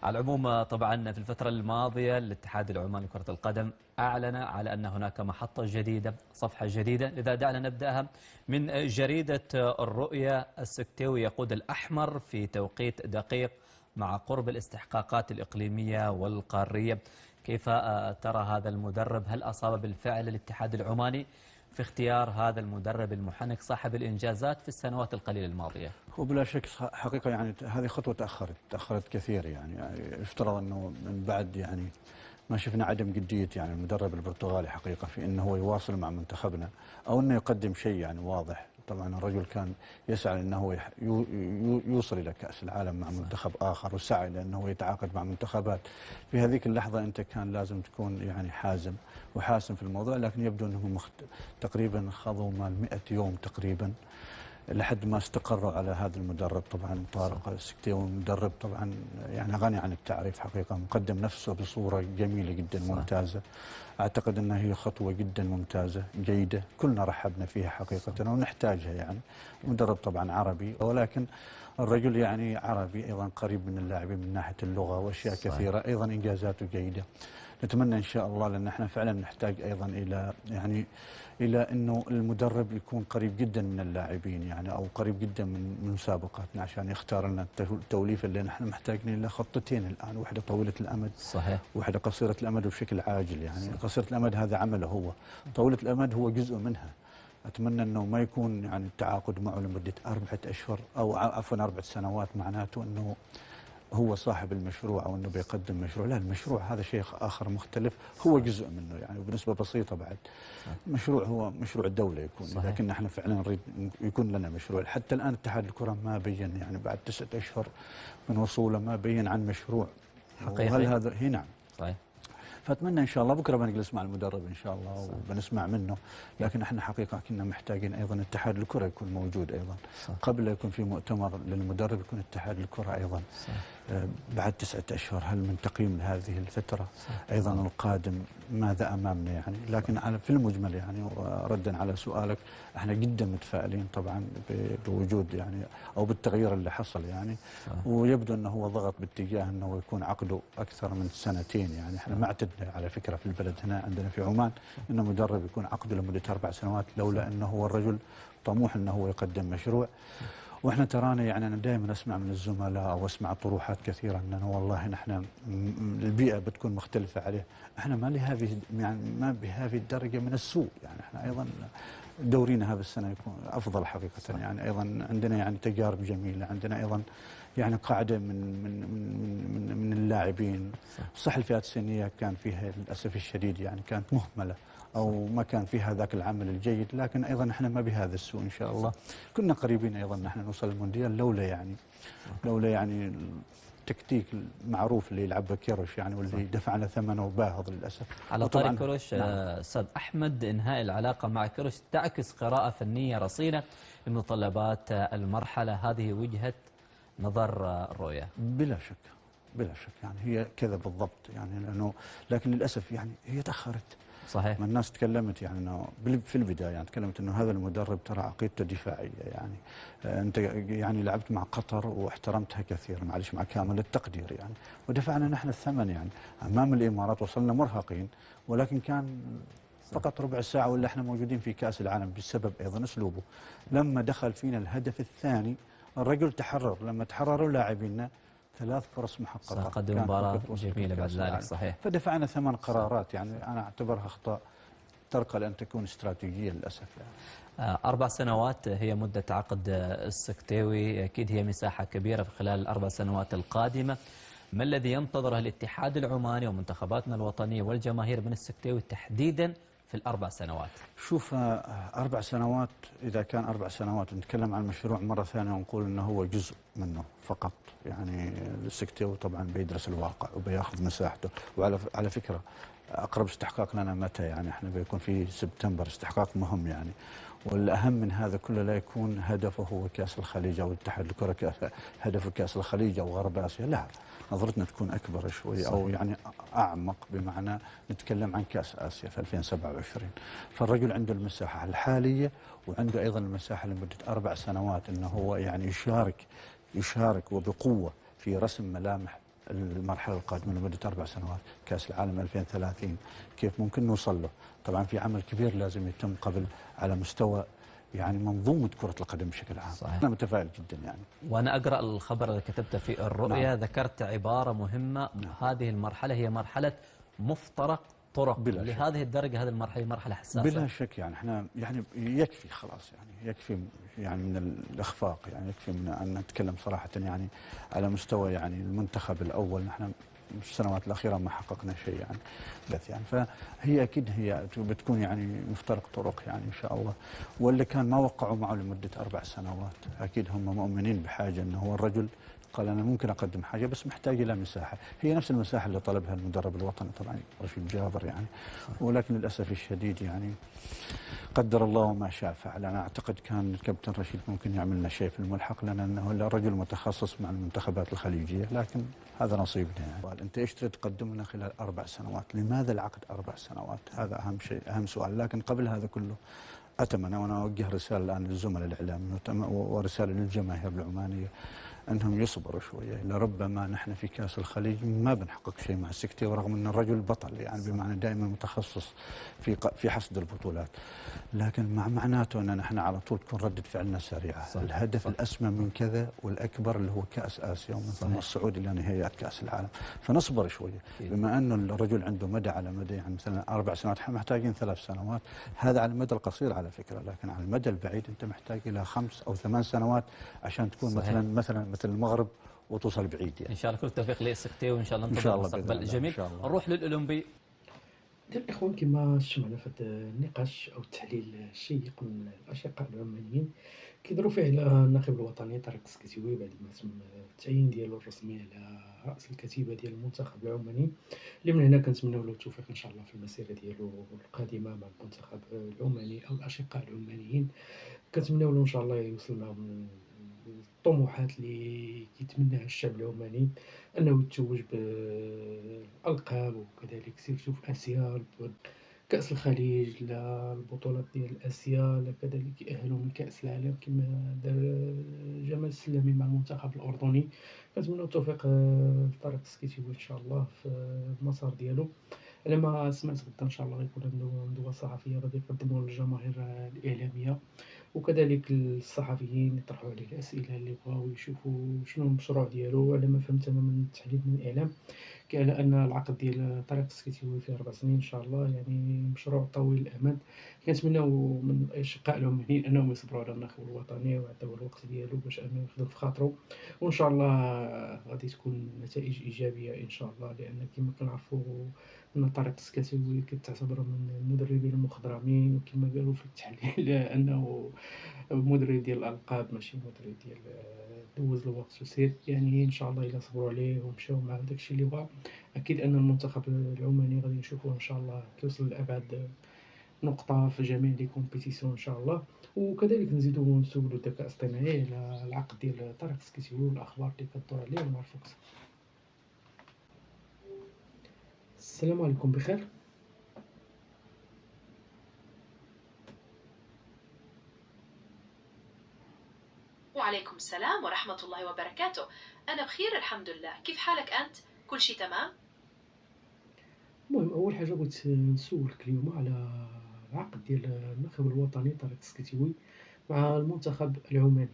على العموم طبعا في الفترة الماضية الاتحاد العماني لكرة القدم أعلن على أن هناك محطة جديدة، صفحة جديدة. لذا دعنا نبدأها من جريدة الرؤيا. السكتاوي يقود الأحمر في توقيت دقيق مع قرب الاستحقاقات الإقليمية والقارية. كيف ترى هذا المدرب؟ هل أصاب بالفعل الاتحاد العماني في اختيار هذا المدرب المحنك صاحب الإنجازات في السنوات القليلة الماضية؟ هو بلا شك حقيقة يعني هذه خطوة تأخرت كثير يعني يفترض أنه من بعد يعني ما شفنا عدم جدية يعني المدرب البرتغالي حقيقة في أنه هو يواصل مع منتخبنا أو أنه يقدم شيء يعني واضح. طبعا الرجل كان يسعى أنه يوصل إلى كأس العالم مع منتخب آخر، وسعى لأنه يتعاقد مع منتخبات. في هذيك اللحظة أنت كان لازم تكون يعني حازم وحاسم في الموضوع، لكن يبدو أنهم تقريبا خضوا مال 100 يوم تقريبا لحد ما استقروا على هذا المدرب. طبعا طارق السكتاوي مدرب طبعا يعني غني عن التعريف حقيقة، مقدم نفسه بصورة جميلة جدا ممتازة. أعتقد أنها هي خطوة جدا ممتازة جيدة، كلنا رحبنا فيها حقيقة ونحتاجها. يعني مدرب طبعا عربي، ولكن الرجل يعني عربي أيضا قريب من اللاعبين من ناحية اللغة وأشياء كثيرة، أيضا إنجازاته جيدة. نتمنى إن شاء الله، لأن احنا فعلا نحتاج أيضا إلى أنه المدرب يكون قريب جدا من اللاعبين يعني، أو قريب جدا من مسابقاتنا عشان يختار لنا التوليفة اللي نحن محتاجين إلى خطتين الآن، واحدة طويلة الأمد صحيح، واحدة قصيرة الأمد وبشكل عاجل يعني. صحيح. قصيرة الأمد هذا عمله هو، طويلة الأمد هو جزء منها. أتمنى أنه ما يكون يعني التعاقد معه لمدة 4 أشهر أو عفوا 4 سنوات، معناته أنه هو صاحب المشروع أو أنه بيقدم مشروع. لا، المشروع هذا شيء آخر مختلف، هو جزء منه يعني وبنسبة بسيطة بعد. مشروع هو مشروع الدولة يكون. صحيح. لكن احنا فعلا نريد يكون لنا مشروع. حتى الآن اتحاد الكرة ما بين يعني بعد 9 أشهر من وصوله ما بين عن مشروع حقيقي. وهل هذا هي؟ نعم. صحيح. فأتمنى إن شاء الله بكرة بنجلس مع المدرب إن شاء الله وبنسمع منه. لكن احنا حقيقة كنا محتاجين أيضا اتحاد الكرة يكون موجود أيضا. صح. قبل لا يكون في مؤتمر للمدرب يكون اتحاد الكرة أيضا. صح. بعد 9 أشهر هل من تقييم هذه الفترة؟ صح. أيضا القادم ماذا أمامنا يعني. لكن في المجمل يعني ردا على سؤالك، احنا جدا متفائلين طبعا بوجود يعني أو بالتغيير اللي حصل يعني. صح. ويبدو أنه هو ضغط باتجاه أنه يكون عقده أكثر من 2 يعني. احنا ما اعتدنا على فكرة في البلد هنا عندنا في عمان أنه مدرب يكون عقده لمدة 4 سنوات، لولا أنه هو الرجل طموح أنه هو يقدم مشروع. واحنا ترانا يعني انا دائما اسمع من الزملاء او اسمع طروحات كثيره انه والله نحن البيئه بتكون مختلفه عليه. احنا ما لهذه يعني ما بهذه الدرجه من السوء يعني. احنا ايضا دورينا هذا السنه يكون افضل حقيقه يعني. ايضا عندنا يعني تجارب جميله، عندنا ايضا يعني قاعده من اللاعبين. صح الفئات السنيه كان فيها للاسف الشديد يعني كانت مهمله أو ما كان فيها ذاك العمل الجيد، لكن أيضا احنا ما بهذا السوء إن شاء الله. كنا قريبين أيضا نحن نوصل المونديال لولا يعني التكتيك المعروف اللي يلعبه كيروش يعني، واللي دفعنا ثمنه باهظ للأسف. على طاري كيروش أستاذ أحمد، إنهاء العلاقة مع كيروش تعكس قراءة فنية رصينة لمتطلبات المرحلة. هذه وجهة نظر الرؤية. بلا شك يعني هي كذا بالضبط يعني، لكن للأسف يعني هي تأخرت. صحيح. ما الناس تكلمت يعني انه في البدايه يعني تكلمت انه هذا المدرب ترى عقيدته دفاعيه يعني. انت يعني لعبت مع قطر واحترمتها كثير، معلش مع كامل التقدير يعني، ودفعنا نحن الثمن يعني امام الامارات. وصلنا مرهقين، ولكن كان فقط ربع ساعه ولا احنا موجودين في كاس العالم بسبب ايضا اسلوبه. لما دخل فينا الهدف الثاني الرجل تحرر، لما تحرروا لاعبينا 3 فرص محققة، قدم مباراة جميلة بعد ذلك. صحيح. فدفعنا 8 قرارات يعني أنا أعتبرها أخطاء ترقى لأن تكون استراتيجية للأسف يعني. 4 سنوات هي مدة عقد السكتاوي، أكيد هي مساحة كبيرة في خلال ال4 سنوات القادمة. ما الذي ينتظره الاتحاد العماني ومنتخباتنا الوطنية والجماهير من السكتاوي تحديدا في ال4 سنوات؟ شوف 4 سنوات، إذا كان 4 سنوات نتكلم عن مشروع مرة ثانية ونقول أنه هو جزء منه فقط يعني. السكتاوي طبعا بيدرس الواقع وبياخذ مساحته. وعلى فكرة أقرب استحقاق لنا متى يعني؟ احنا بيكون في سبتمبر، استحقاق مهم يعني. والأهم من هذا كله لا يكون هدفه هو كأس الخليج أو اتحاد الكرة هدفه كأس الخليج أو غرب آسيا، لا، نظرتنا تكون أكبر شوي أو يعني أعمق، بمعنى نتكلم عن كأس آسيا في 2027. فالرجل عنده المساحة الحالية وعنده أيضا المساحة لمدة 4 سنوات أنه هو يعني يشارك وبقوة في رسم ملامح المرحلة القادمة لمدة 4 سنوات، كأس العالم 2030 كيف ممكن نوصل له. طبعا في عمل كبير لازم يتم قبل على مستوى يعني منظومة كرة القدم بشكل عام. صحيح. أنا متفائل جدا يعني. وأنا أقرأ الخبر اللي كتبته في الرؤيا. نعم. ذكرت عبارة مهمة. نعم. هذه المرحلة هي مرحلة مفترق طرق. بلا شك. لهذه الدرجة هذه المرحلة مرحلة حساسة. بلا شك يعني احنا يعني يكفي خلاص، يعني يكفي يعني من الإخفاق، يعني يكفي من أن نتكلم صراحة يعني على مستوى يعني المنتخب الأول. نحن في السنوات الأخيرة ما حققنا شيء يعني، بس يعني فهي أكيد هي بتكون يعني مفترق طرق يعني إن شاء الله. واللي كان ما وقعوا معه لمدة 4 سنوات أكيد هم مؤمنين بحاجة أنه هو الرجل قال أنا ممكن أقدم حاجة بس محتاج إلى مساحة، هي نفس المساحة اللي طلبها المدرب الوطني طبعا رشيد جابر يعني. ولكن للأسف الشديد يعني قدر الله وما شاء فعل. أنا أعتقد كان الكابتن رشيد ممكن يعمل لنا شيء في الملحق، لأنه رجل متخصص مع المنتخبات الخليجية، لكن هذا نصيبنا يعني. أنت إيش تريد تقدم لنا خلال 4 سنوات؟ لماذا العقد 4 سنوات؟ هذا أهم شيء، أهم سؤال. لكن قبل هذا كله أتمنى وأنا أوجه رسالة الآن للزملاء الإعلام ورسالة للجماهير العمانية أنهم يصبروا شوية، لربما نحن في كأس الخليج ما بنحقق شيء مع السكتي، ورغم أن الرجل بطل يعني بمعنى دائما متخصص في حصد البطولات، لكن معناته أن نحن على طول تكون ردة فعلنا سريعة. صح. الهدف صح. الأسمى من كذا والأكبر اللي هو كأس آسيا، ومن ثم الصعود إلى نهائيات كأس العالم. فنصبر شوية بما أنه الرجل عنده مدى على مدى يعني مثلا 4 سنوات، احنا محتاجين 3 سنوات. هذا على المدى القصير على فكرة، لكن على المدى البعيد أنت محتاج إلى 5 أو 8 سنوات عشان تكون صحيح. مثل المغرب وتوصل بعيد يعني. ان شاء الله كل التوفيق للسكتي، وان شاء الله ننتظر مستقبل جميل. نروح للاولمبي. الاخوان كما سمعنا في هذا النقاش او التحليل الشيق من الاشقاء العمانيين كيديروا فيه على الناخب الوطني طارق السكيتيوي بعد ما تم التعيين ديالو الرسمي على راس الكتيبه ديال المنتخب العماني، اللي من هنا كنتمناو له التوفيق ان شاء الله في المسيره ديالو القادمه مع المنتخب العماني او الاشقاء العمانيين. كنتمناو له ان شاء الله يوصل معهم الطموحات اللي كيتمناها الشعب العماني، انه يتوج بالالقاب وكذلك سيرتو في اسيا، كأس الخليج، لا البطولات ديال اسيا، لا كذلك يأهلوا من كأس العالم كما دار جمال السلامي مع المنتخب الاردني. كنتمنوا التوفيق لطارق السكيتيوي ان شاء الله في المسار ديالو. على ما سمعت غدا ان شاء الله غيكون عنده ندوه صحفيه غادي يقدموا للجماهير الاعلاميه، وكذلك الصحفيين يطرحوا عليه الاسئله اللي بغاو يشوفوا شنو المشروع ديالو. على ما فهمت انا من التحليل من الاعلام كان ان العقد ديال طارق السكيتيوي في 4 سنين ان شاء الله، يعني مشروع طويل الامد. كنتمناو من الاشقاء العمانيين انهم يصبروا على الناخب الوطني ويعطيوه الوقت ديالو باش انه يخدم في خاطرو، وان شاء الله غادي تكون نتائج ايجابيه ان شاء الله. لان كما كنعرفوا ان طارق السكيتيوي كتعتبر من المدربين المخضرمين، وكما قالوا في التحليل انه مدرب ديال الالقاب ماشي مدرب ديال دوز الوقت وسير. يعني ان شاء الله الا صبروا عليه ومشاو مع داكشي اللي بغا، اكيد ان المنتخب العماني غادي نشوفوه ان شاء الله كيوصل لابعد نقطه في جميع لي كومبيتيسيون ان شاء الله. وكذلك نزيدو نسولو الذكاء الاصطناعي على العقد ديال طارق السكيتيوي والاخبار اللي كدور عليه ونعرفو اكثر. السلام عليكم بخير. وعليكم السلام ورحمة الله وبركاته. أنا بخير الحمد لله، كيف حالك أنت؟ كل شيء تمام؟ المهم أول حاجة بغيت نسولك اليوم على العقد ديال الناخب الوطني طارق السكيتيوي مع المنتخب العماني.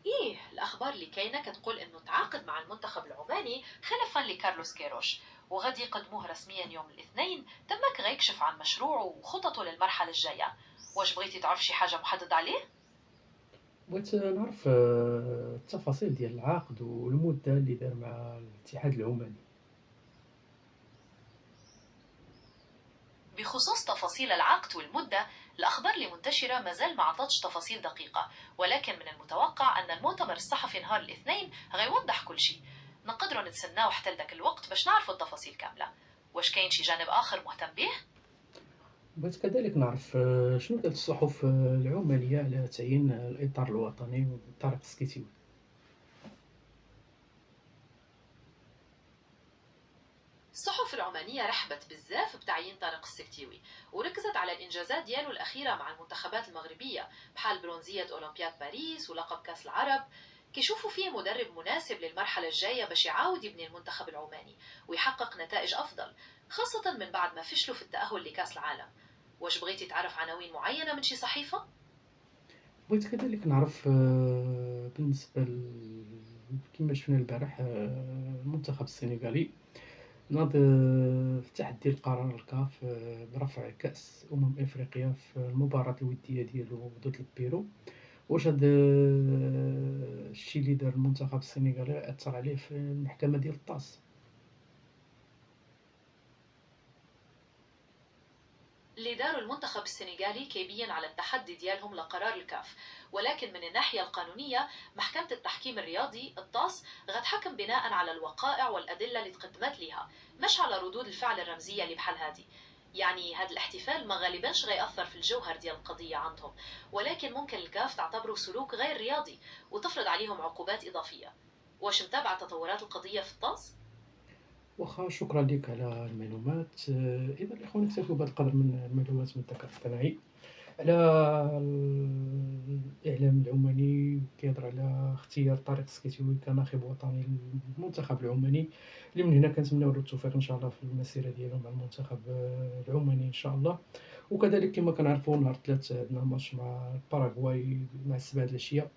إيه، الأخبار اللي كاينة كتقول إنه تعاقد مع المنتخب العماني خلفا لكارلوس كيروش، وغادي يقدموه رسميا يوم الاثنين. تمك غيكشف عن مشروعه وخططه للمرحلة الجاية. واش بغيتي تعرف شي حاجة محددة عليه؟ بغيت نعرف التفاصيل ديال العقد والمدة اللي دار مع الاتحاد العماني. بخصوص تفاصيل العقد والمدة، الأخبار اللي منتشرة مازال ما عطتش تفاصيل دقيقة، ولكن من المتوقع أن المؤتمر الصحفي نهار الاثنين غيوضح كل شيء. نقدروا نتسناو حتى لذاك الوقت باش نعرفوا التفاصيل كاملة. واش كاين شي جانب آخر مهتم به؟ بغيت كذلك نعرف شنو قالت الصحف العمانية على تعيين الإطار الوطني طارق السكيتيوي. الصحف العمانية رحبت بزاف بتعيين طارق السكتيوي، وركزت على الإنجازات ديالو الأخيرة مع المنتخبات المغربية بحال برونزية أولمبياد باريس ولقب كاس العرب. كيشوفوا فيه مدرب مناسب للمرحلة الجاية باش يعاود يبني المنتخب العماني ويحقق نتائج أفضل، خاصة من بعد ما فشلوا في التأهل لكأس العالم. واش بغيتي تعرف عناوين معينة من شي صحيفة؟ بغيت كذلك نعرف بالنسبة كما شفنا البارح المنتخب السنغالي ناض في تحدي القرار الكاف برفع كأس أفريقيا في المباراة الودية ديالو ضد البيرو. واش هاد الشي اللي دار المنتخب السنغالي أثر عليه في المحكمة ديال الطاس؟ اللي داروا المنتخب السنغالي كيبين على التحدي ديالهم لقرار الكاف، ولكن من الناحية القانونية محكمة التحكيم الرياضي الطاس غتحكم بناء على الوقائع والأدلة اللي تقدمت ليها، مش على ردود الفعل الرمزية اللي بحال هادي. يعني هذا الاحتفال ما غالباش غيأثر في الجوهر ديال القضية عندهم، ولكن ممكن الكاف تعتبره سلوك غير رياضي وتفرض عليهم عقوبات إضافية. واش متابعة تطورات القضية في الطاس؟ واخا، شكرا لك على المعلومات. إذا الإخوان نكتفي بهذا القدر من المعلومات من الذكاء الاصطناعي على الإعلام العماني كيهضر على اختيار طارق السكيتيوي كناخب وطني للمنتخب العماني، اللي من هنا كنتمناو له التوفيق إن شاء الله في المسيرة ديالو مع المنتخب العماني إن شاء الله. وكذلك كما كنعرفوا نهار الثلاث عندنا ماتش مع باراغواي مع السبعة د العشية،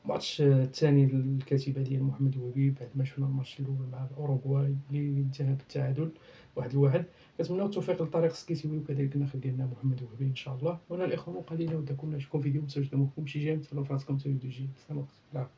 الماتش الثاني للكتيبة ديال محمد الوهبي بعد ما شفنا الماتش الأول مع الأوروغواي اللي انتهى بالتعادل 1-1. كنتمناو التوفيق لطارق السكيتيوي وكذلك الناخب ديالنا محمد الوهبي إن شاء الله. وأنا الإخوان قليلا ودكم نشوفكم فيديو مسجل دمكم شي جاي تفضلوا فراسكم تريدو جي. السلام عليكم.